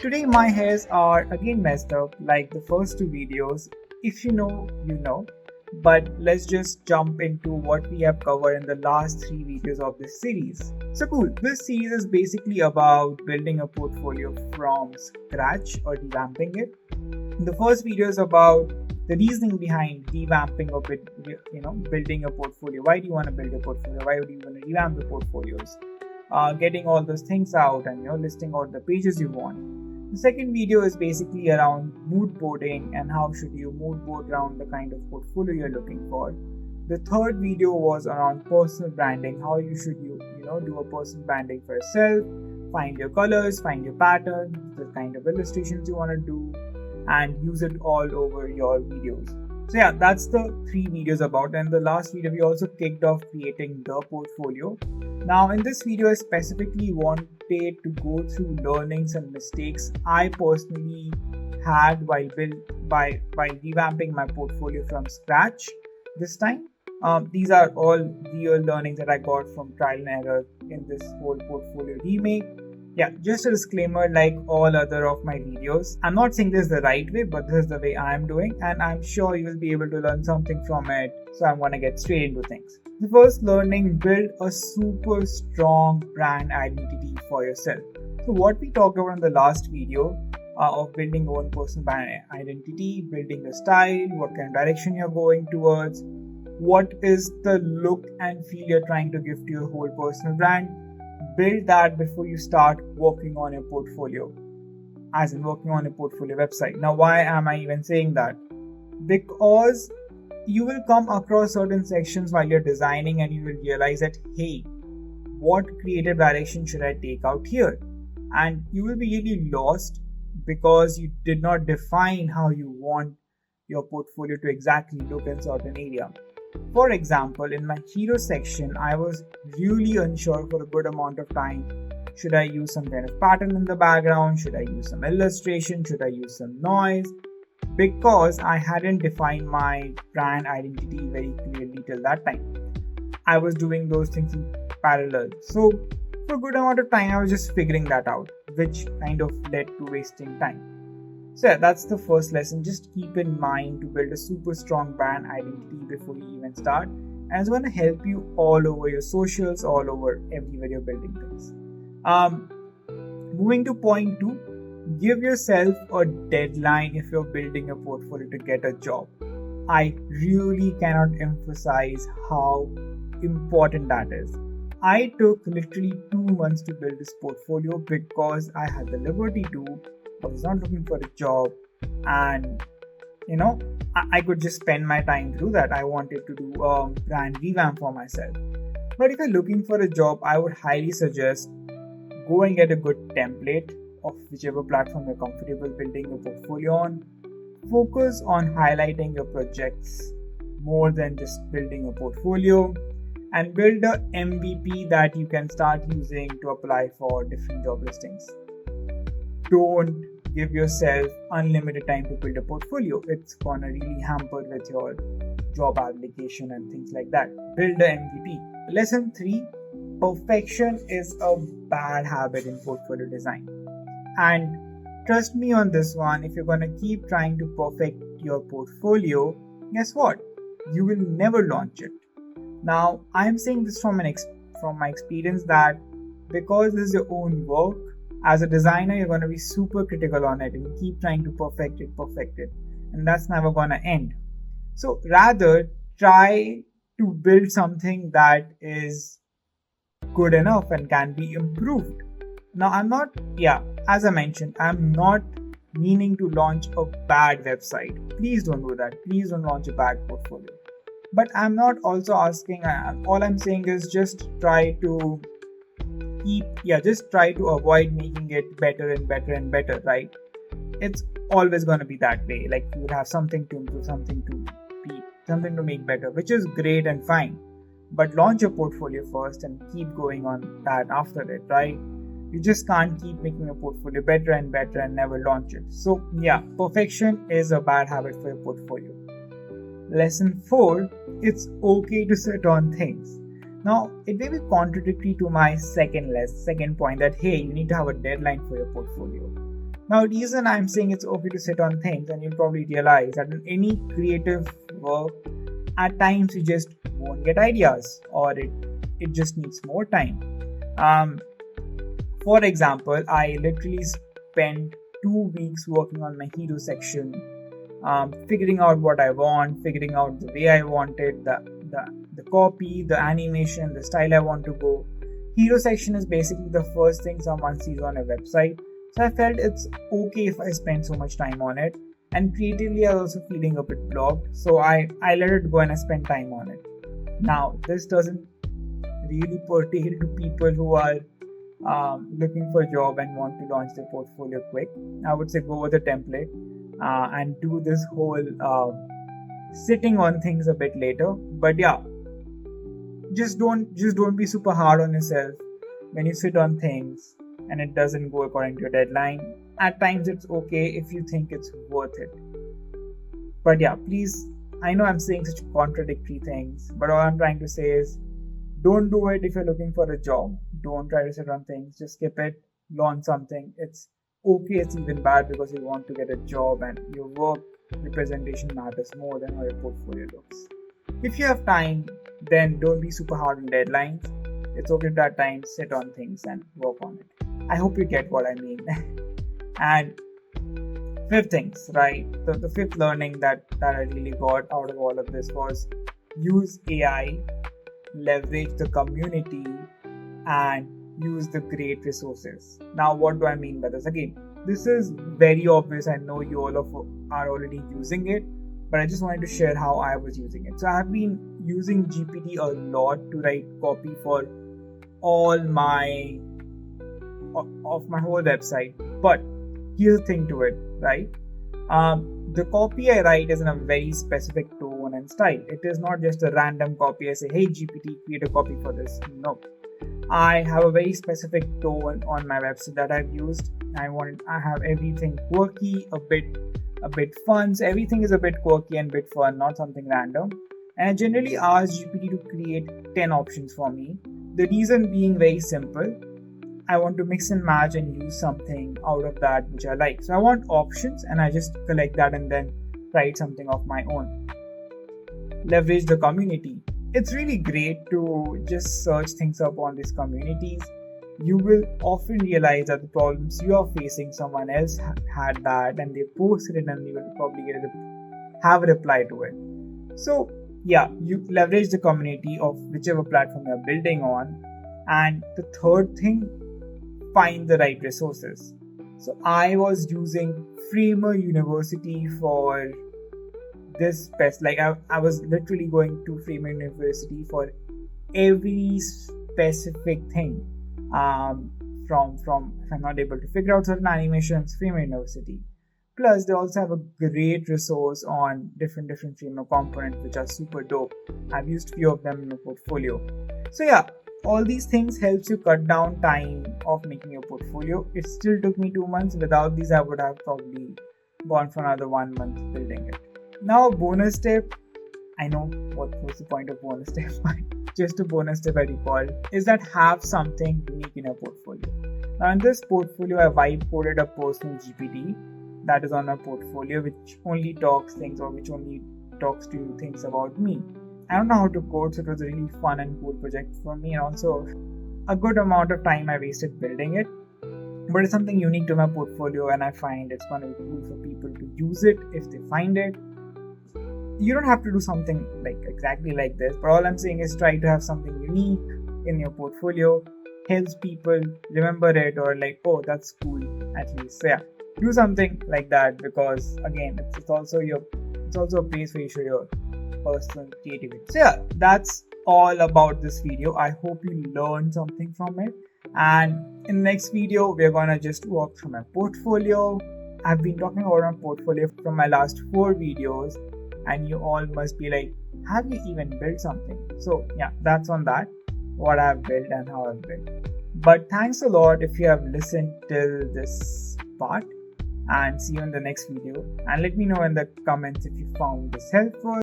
Today my hairs are again messed up like the first two videos. If you know, you know. But let's just jump into what we have covered in the last three videos of this series. So cool, this series is basically about building a portfolio from scratch or revamping it. The first video is about the reasoning behind revamping or building a portfolio. Why do you want to build a portfolio? Why do you want to revamp the portfolios? Getting all those things out and listing out the pages you want. The second video is basically around mood boarding and how should you mood board around the kind of portfolio you're looking for. The third video was around personal branding, how you should do a personal branding for yourself, find your colors, find your patterns, the kind of illustrations you want to do, and use it all over your videos. So yeah, that's the three videos about. And the last video we also kicked off creating the portfolio. Now in this video I specifically wanted to go through learnings and mistakes I personally had while revamping my portfolio from scratch this time. These are all real learnings that I got from trial and error in this whole portfolio remake. Yeah, just a disclaimer, like all other of my videos, I'm not saying this is the right way, but this is the way I'm doing, and I'm sure you will be able to learn something from it. So I'm gonna get straight into things. The first learning, build a super strong brand identity for yourself. So what we talked about in the last video of building your own personal brand identity, building a style, what kind of direction you're going towards, what is the look and feel you're trying to give to your whole personal brand. Build that before you start working on your portfolio, as in working on a portfolio website. Now, why am I even saying that? Because you will come across certain sections while you're designing and you will realize that, hey, what creative direction should I take out here? And you will be really lost because you did not define how you want your portfolio to exactly look in certain area. For example, in my hero section, I was really unsure for a good amount of time. Should I use some kind of pattern in the background? Should I use some illustration? Should I use some noise? Because I hadn't defined my brand identity very clearly till that time. I was doing those things in parallel. So for a good amount of time, I was just figuring that out, which kind of led to wasting time. So yeah, that's the first lesson. Just keep in mind to build a super strong brand identity before you even start. And it's going to help you all over your socials, all over everywhere you're building things. Moving to point 2, give yourself a deadline if you're building a portfolio to get a job. I really cannot emphasize how important that is. I took literally 2 months to build this portfolio because I had the liberty to. I was not looking for a job, and I could just spend my time through that. I wanted to do a brand revamp for myself. But if you're looking for a job, I would highly suggest go and get a good template of whichever platform you're comfortable building your portfolio on. Focus on highlighting your projects more than just building a portfolio, and build a MVP that you can start using to apply for different job listings. Don't give yourself unlimited time to build a portfolio. It's gonna really hamper with your job application and things like that. Build an MVP. Lesson 3, perfection is a bad habit in portfolio design. And trust me on this one, if you're gonna keep trying to perfect your portfolio, guess what? You will never launch it. Now, I'm saying this from my experience that because this is your own work, as a designer, you're going to be super critical on it and keep trying to perfect it, and that's never going to end. So rather, try to build something that is good enough and can be improved. Now, as I mentioned, I'm not meaning to launch a bad website. Please don't do that. Please don't launch a bad portfolio. But I'm not also asking, all I'm saying is just try to avoid making it better and better and better, right? It's always going to be that way. Like you will have something to improve, something to make better, which is great and fine. But launch your portfolio first and keep going on that after it, right? You just can't keep making a portfolio better and better and never launch it. So yeah, perfection is a bad habit for your portfolio. Lesson 4, it's okay to sit on things. Now, it may be contradictory to my second point that, hey, you need to have a deadline for your portfolio. Now, the reason I'm saying it's okay to sit on things, and you'll probably realize that in any creative work, at times you just won't get ideas, or it just needs more time. For example, I literally spent 2 weeks working on my hero section, figuring out what I want, figuring out the way I want it, the copy, the animation, the style I want to go. Hero section is basically the first thing someone sees on a website, so I felt it's okay if I spend so much time on it. And creatively, I was also feeling a bit blocked, so I let it go and I spent time on it. Now, this doesn't really pertain to people who are looking for a job and want to launch their portfolio quick. I would say go with the template and do this whole sitting on things a bit later. But yeah, just don't be super hard on yourself when you sit on things and it doesn't go according to your deadline. At times it's okay if you think it's worth it. But yeah, please, I know I'm saying such contradictory things, but all I'm trying to say is don't do it if you're looking for a job. Don't try to sit on things. Just skip it, launch something. It's okay, it's even bad because you want to get a job and your work representation matters more than how your portfolio looks. If you have time, then don't be super hard on deadlines. It's okay to at times sit on things and work on it. I hope you get what I mean. And fifth things, right? The fifth learning that I really got out of all of this was use AI, leverage the community, and use the great resources. Now, what do I mean by this? Again, this is very obvious. I know you all are already using it, but I just wanted to share how I was using it. So I have been using GPT a lot to write copy for all of my whole website. But here's the thing to it, right? The copy I write is in a very specific tone and style. It is not just a random copy. I say, hey GPT, create a copy for this. No, I have a very specific tone on my website that I've used. I have everything quirky, a bit fun. So everything is a bit quirky and a bit fun, not something random. And I generally ask GPT to create 10 options for me. The reason being very simple. I want to mix and match and use something out of that which I like. So I want options and I just collect that and then write something of my own. Leverage the community. It's really great to just search things up on these communities. You will often realize that the problems you are facing, someone else had that and they posted it and you will probably have a reply to it. So yeah, you leverage the community of whichever platform you're building on. And the third thing, find the right resources. So I was using Framer University for this best. Like I was literally going to Framer University for every specific thing. From if I'm not able to figure out certain animations, Framer University. Plus, they also have a great resource on different Framer components which are super dope. I've used few of them in my portfolio. So yeah, all these things helps you cut down time of making your portfolio. It still took me 2 months. Without these, I would have probably gone for another 1 month building it. Now, a bonus tip. I know what was the point of bonus tip, but just a bonus tip I recall is that have something unique in your portfolio. Now, in this portfolio, I vibe coded a personal GPT that is on my portfolio, which only talks things or which only talks to you things about me. I don't know how to code, so it was a really fun and cool project for me, and also a good amount of time I wasted building it. But it's something unique to my portfolio, and I find it's going to be cool for people to use it if they find it. You don't have to do something like exactly like this, but all I'm saying is try to have something unique in your portfolio. Helps people remember it, or like, oh, that's cool at least. So yeah, do something like that, because again, it's also a place where you show your personal creativity. So yeah, that's all about this video. I hope you learned something from it, and in the next video we're gonna just walk through my portfolio. I've been talking about my portfolio from my last 4 videos, and you all must be like, have you even built something? So yeah, that's on that, what I've built and how I've built. But thanks a lot if you have listened till this part, and see you in the next video, and let me know in the comments if you found this helpful.